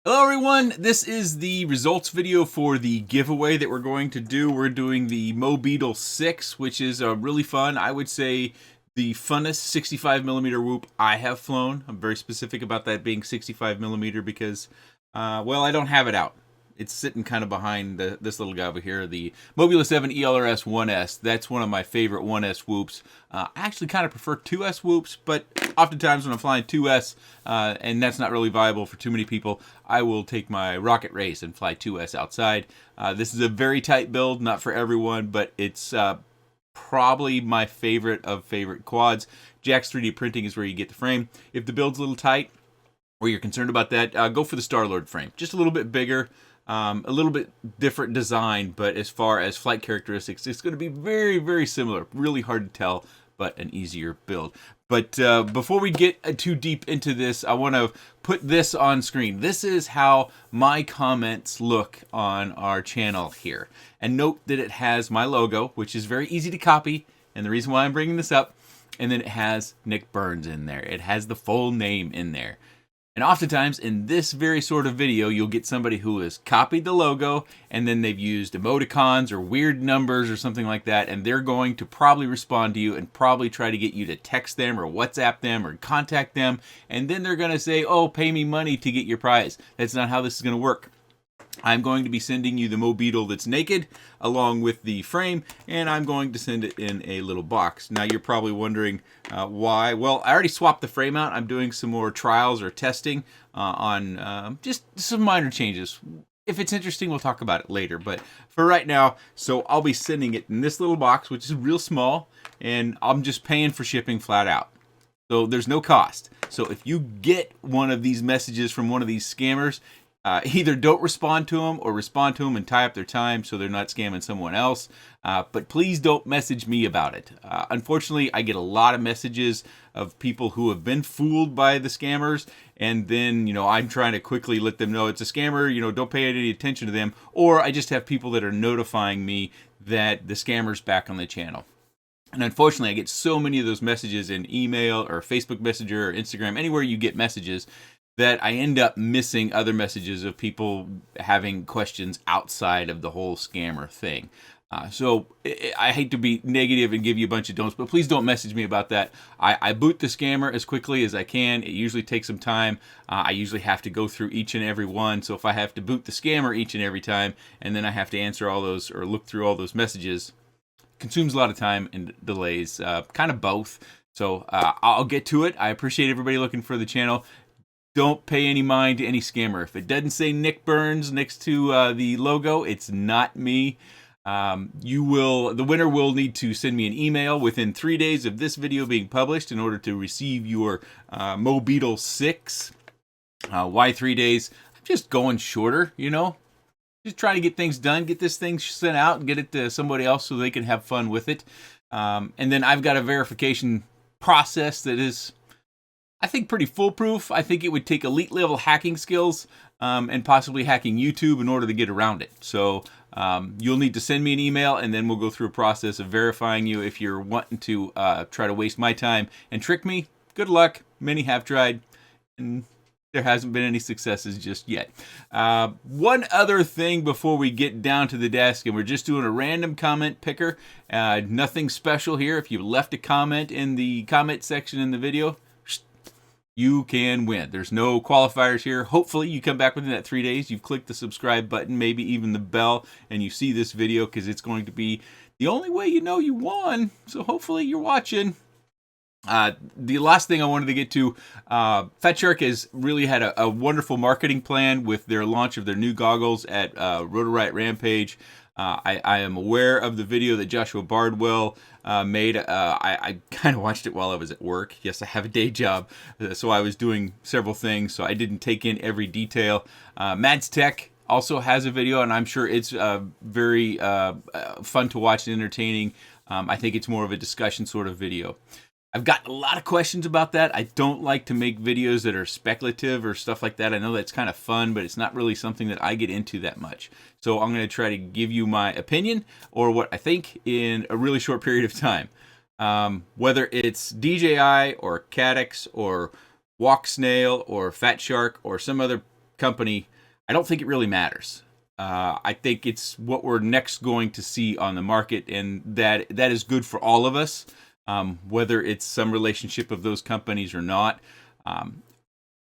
Hello everyone, this is the results video for the giveaway that we're going to do. We're doing the Mobeetle6, which is a really fun, I would say the funnest 65mm whoop I have flown. I'm very specific about that being 65mm because, well, I don't have it out. It's sitting kind of behind this little guy over here, the Mobeetle7 ELRS 1S. That's one of my favorite 1S whoops. I actually kind of prefer 2S whoops, but oftentimes when I'm flying 2S, and that's not really viable for too many people, I will take my Rocket Race and fly 2S outside. This is a very tight build, not for everyone, but it's probably my favorite of favorite quads. Jack's 3D printing is where you get the frame. If the build's a little tight, or you're concerned about that, go for the Star-Lord frame. Just a little bit bigger. A little bit different design, but as far as flight characteristics, it's going to be very, very similar. Really hard to tell, but an easier build. But before we get too deep into this, I want to put this on screen. This is how my comments look on our channel here. And note that it has my logo, which is very easy to copy, and the reason why I'm bringing this up. And then it has Nick Burns in there. It has the full name in there. And oftentimes in this very sort of video, you'll get somebody who has copied the logo and then they've used emoticons or weird numbers or something like that, and they're going to probably respond to you and probably try to get you to text them or WhatsApp them or contact them, and then they're going to say, oh, pay me money to get your prize. That's not how this is going to work. I'm going to be sending you the Mobeetle that's naked along with the frame, and I'm going to send it in a little box. Now you're probably wondering why. Well, I already swapped the frame out. I'm doing some more trials or testing on just some minor changes. If it's interesting, we'll talk about it later. But for right now, so I'll be sending it in this little box, which is real small, and I'm just paying for shipping flat out. So there's no cost. So if you get one of these messages from one of these scammers, either don't respond to them or respond to them and tie up their time so they're not scamming someone else. But please don't message me about it. Unfortunately, I get a lot of messages of people who have been fooled by the scammers, and then, I'm trying to quickly let them know it's a scammer, don't pay any attention to them. Or I just have people that are notifying me that the scammer's back on the channel. And unfortunately, I get so many of those messages in email or Facebook Messenger or Instagram, anywhere you get messages, that I end up missing other messages of people having questions outside of the whole scammer thing. So I hate to be negative and give you a bunch of don'ts, but please don't message me about that. I boot the scammer as quickly as I can. It usually takes some time. I usually have to go through each and every one. So if I have to boot the scammer each and every time, and then I have to answer all those or look through all those messages, consumes a lot of time and delays, kind of both. So I'll get to it. I appreciate everybody looking for the channel. Don't pay any mind to any scammer. If it doesn't say Nick Burns next to the logo, it's not me. The winner will need to send me an email within 3 days of this video being published in order to receive your Mobeetle6. Why 3 days? I'm just going shorter, Just trying to get things done, get this thing sent out and get it to somebody else so they can have fun with it. And then I've got a verification process that is, I think, pretty foolproof. I think it would take elite level hacking skills and possibly hacking YouTube in order to get around it. So you'll need to send me an email, and then we'll go through a process of verifying you. If you're wanting to try to waste my time and trick me, good luck. Many have tried, and there hasn't been any successes just yet. One other thing before we get down to the desk, and we're just doing a random comment picker. Nothing special here. If you left a comment in the comment section in the video, you can win. There's no qualifiers here. Hopefully you come back within that 3 days. You've clicked the subscribe button, maybe even the bell, and you see this video, because it's going to be the only way you know you won. So hopefully you're watching. The last thing I wanted to get to, Fat Shark has really had a wonderful marketing plan with their launch of their new goggles at Rotor Riot Rampage. I am aware of the video that Joshua Bardwell made. I kind of watched it while I was at work. Yes, I have a day job, so I was doing several things, so I didn't take in every detail. Mads Tech also has a video, and I'm sure it's very fun to watch and entertaining. I think it's more of a discussion sort of video. I've got a lot of questions about that. I don't like to make videos that are speculative or stuff like that. I know that's kind of fun, but it's not really something that I get into that much. So I'm going to try to give you my opinion or what I think in a really short period of time. Whether it's DJI or Caddx or Walk Snail or Fat Shark or some other company, I don't think it really matters. I think it's what we're next going to see on the market, and that is good for all of us, whether it's some relationship of those companies or not.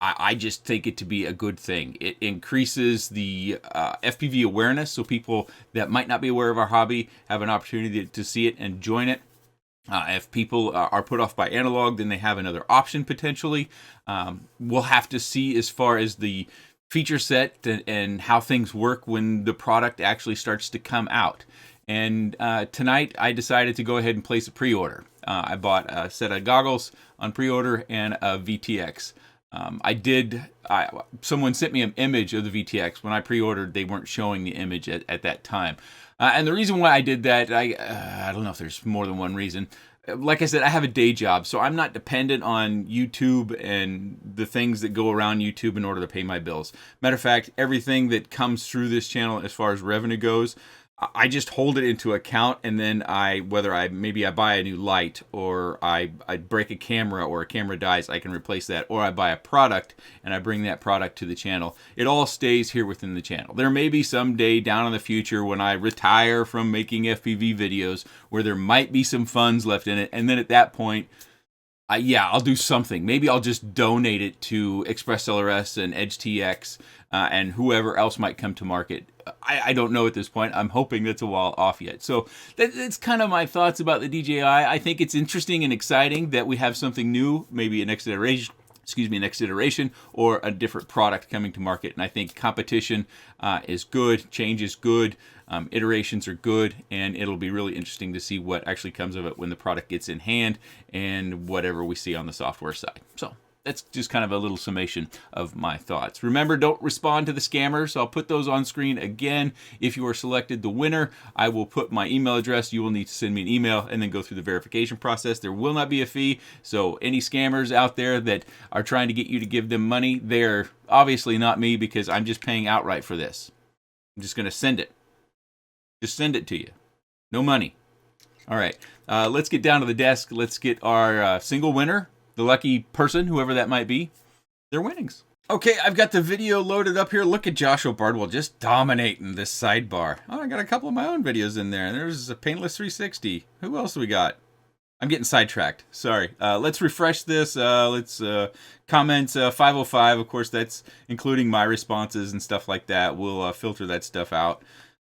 I just think it to be a good thing. It increases the FPV awareness, so people that might not be aware of our hobby have an opportunity to see it and join it. If people are put off by analog, then they have another option potentially. We'll have to see as far as the feature set and how things work when the product actually starts to come out. And tonight I decided to go ahead and place a pre-order. I bought a set of goggles on pre-order and a VTX. Someone sent me an image of the VTX. When I pre-ordered, they weren't showing the image at that time. And the reason why I did that, I don't know if there's more than one reason. Like I said, I have a day job, so I'm not dependent on YouTube and the things that go around YouTube in order to pay my bills. Matter of fact, everything that comes through this channel as far as revenue goes, I just hold it into account, and then whether I buy a new light, or I break a camera, or a camera dies, I can replace that, or I buy a product and I bring that product to the channel. It all stays here within the channel. There may be some day down in the future when I retire from making FPV videos where there might be some funds left in it, and then at that point, I'll do something. Maybe I'll just donate it to Express LRS and Edge TX and whoever else might come to market. I don't know at this point. I'm hoping that's a while off yet. So that's kind of my thoughts about the DJI. I think it's interesting and exciting that we have something new, maybe a next iteration or a different product coming to market. And I think competition is good, change is good, iterations are good, and it'll be really interesting to see what actually comes of it when the product gets in hand and whatever we see on the software side. So that's just kind of a little summation of my thoughts. Remember, don't respond to the scammers. I'll put those on screen again. If you are selected the winner, I will put my email address. You will need to send me an email and then go through the verification process. There will not be a fee. So any scammers out there that are trying to get you to give them money, they're obviously not me, because I'm just paying outright for this. I'm just going to send it. Just send it to you. No money. All right. Let's get down to the desk. Let's get our single winner. The lucky person, whoever that might be, their winnings. Okay, I've got the video loaded up here. Look at Joshua Bardwell just dominating this sidebar. Oh, I got a couple of my own videos in there. There's a Paintless 360. Who else do we got? I'm getting sidetracked. Sorry. Let's refresh this. Let's comment 505. Of course, that's including my responses and stuff like that. We'll filter that stuff out.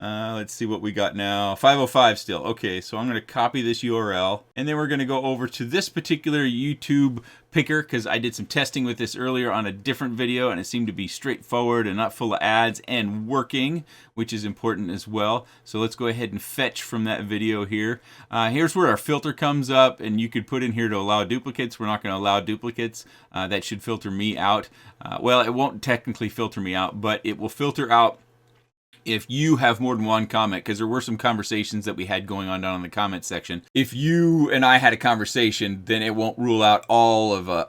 Let's see what we got now. 505 still. Okay, so I'm going to copy this URL, and then we're going to go over to this particular YouTube picker, because I did some testing with this earlier on a different video, and it seemed to be straightforward and not full of ads and working, which is important as well. So let's go ahead and fetch from that video here. Here's where our filter comes up, and you could put in here to allow duplicates. We're not going to allow duplicates. That should filter me out. Well, it won't technically filter me out, but it will filter out if you have more than one comment, because there were some conversations that we had going on down in the comment section. If you and I had a conversation, then it won't rule out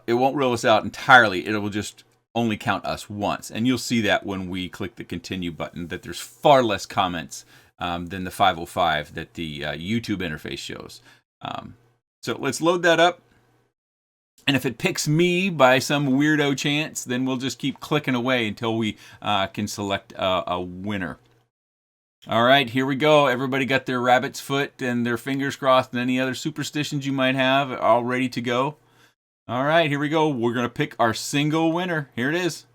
it won't rule us out entirely. It will just only count us once. And you'll see that when we click the continue button, that there's far less comments than the 505 that the YouTube interface shows. So let's load that up. And if it picks me by some weirdo chance, then we'll just keep clicking away until we can select a winner. All right, here we go. Everybody got their rabbit's foot and their fingers crossed and any other superstitions you might have all ready to go. All right, here we go. We're going to pick our single winner. Here it is.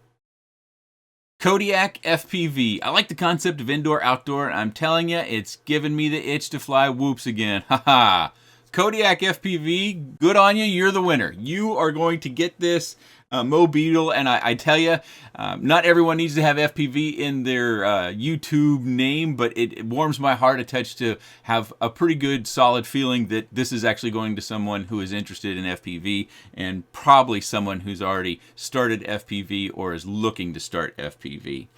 Kodiak FPV. I like the concept of indoor-outdoor, and I'm telling you, it's giving me the itch to fly whoops again. Haha. Kodiak FPV, good on you. You're the winner. You are going to get this Mobeetle, and I tell you, not everyone needs to have FPV in their YouTube name, but it warms my heart a touch to have a pretty good, solid feeling that this is actually going to someone who is interested in FPV, and probably someone who's already started FPV or is looking to start FPV.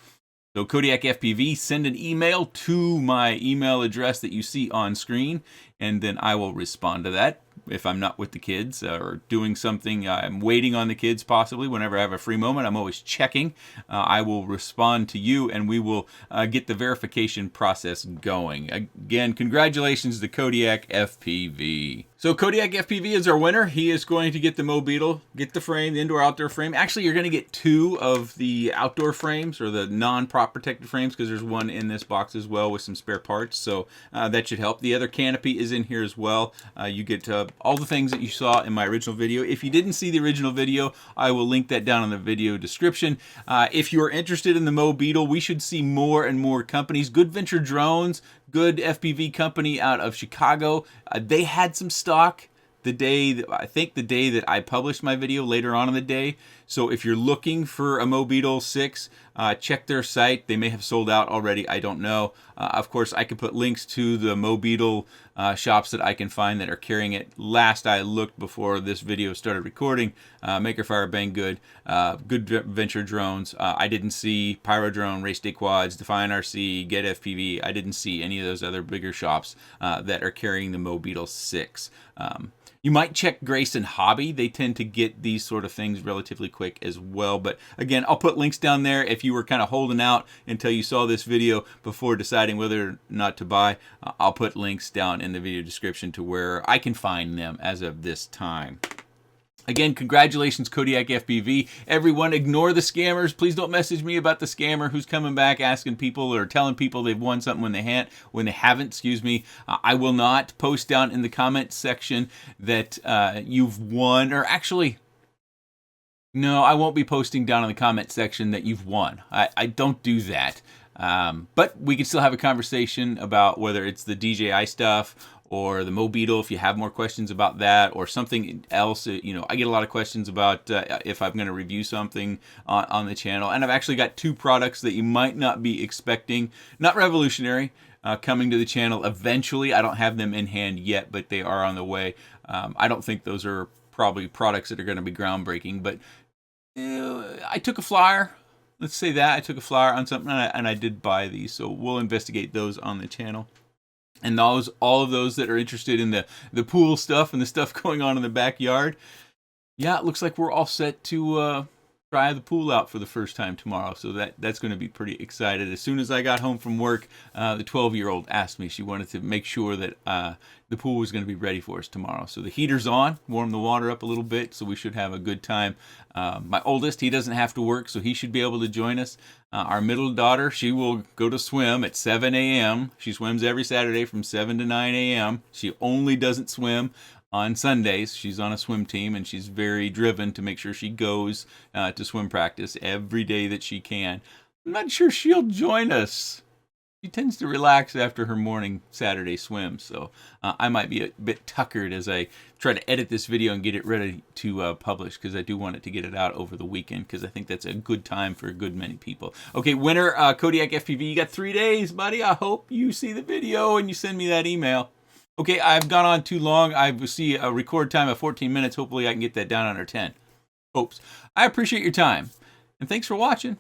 So Kodiak FPV, send an email to my email address that you see on screen, and then I will respond to that. If I'm not with the kids or doing something, I'm waiting on the kids possibly. Whenever I have a free moment, I'm always checking. I will respond to you, and we will get the verification process going. Again, congratulations to Kodiak FPV. So Kodiak FPV is our winner. He is going to get the Mobeetle, get the frame, the indoor-outdoor frame. Actually, you're going to get 2 of the outdoor frames, or the non-prop protected frames, because there's one in this box as well with some spare parts. So that should help. The other canopy is in here as well. You get all the things that you saw in my original video. If you didn't see the original video, I will link that down in the video description. If you're interested in the Mobeetle, we should see more and more companies. Good Venture Drones, good FPV company out of Chicago. They had some stock the day that, I think the day that I published my video, later on in the day. So if you're looking for a Mobeetle6, check their site. They may have sold out already. I don't know. Of course, I can put links to the Mobeetle shops that I can find that are carrying it. Last I looked before this video started recording, Maker Fire, Banggood, Good Venture Drones. I didn't see Pyro Drone, Race Day Quads, Define RC, Get FPV. I didn't see any of those other bigger shops that are carrying the Mobeetle6. You might check Grayson Hobby. They tend to get these sort of things relatively quick as well. But again, I'll put links down there if you were kind of holding out until you saw this video before deciding whether or not to buy. I'll put links down in the video description to where I can find them as of this time. Again, congratulations, Kodiak FPV. Everyone, ignore the scammers. Please don't message me about the scammer who's coming back asking people or telling people they've won something when they haven't. Excuse me. I will not post down in the comment section that you've won, or actually, no, I won't be posting down in the comment section that you've won. I don't do that. But we can still have a conversation about whether it's the DJI stuff or the Mobeetle, if you have more questions about that, or something else. You know, I get a lot of questions about if I'm going to review something on the channel. And I've actually got 2 products that you might not be expecting. Not revolutionary, coming to the channel eventually. I don't have them in hand yet, but they are on the way. I don't think those are probably products that are going to be groundbreaking, but I took a flyer. Let's say that. I took a flyer on something, and I did buy these. So we'll investigate those on the channel. And all of those that are interested in the pool stuff and the stuff going on in the backyard, yeah, it looks like we're all set to try the pool out for the first time tomorrow. So that's going to be pretty excited. As soon as I got home from work, the 12-year-old asked me, she wanted to make sure that the pool was going to be ready for us tomorrow. So the heater's on, warm the water up a little bit, so we should have a good time. My oldest, he doesn't have to work, so he should be able to join us. Our middle daughter, she will go to swim at 7 a.m. She swims every Saturday from 7 to 9 a.m. She only doesn't swim on Sundays. She's on a swim team, and she's very driven to make sure she goes to swim practice every day that she can. I'm not sure she'll join us. She tends to relax after her morning Saturday swim, so I might be a bit tuckered as I try to edit this video and get it ready to publish, because I do want it to get it out over the weekend, because I think that's a good time for a good many people. Okay, winner, Kodiak FPV, you got 3 days, buddy. I hope you see the video and you send me that email. Okay, I've gone on too long. I see a record time of 14 minutes. Hopefully I can get that down under 10. Hopes. I appreciate your time, and thanks for watching.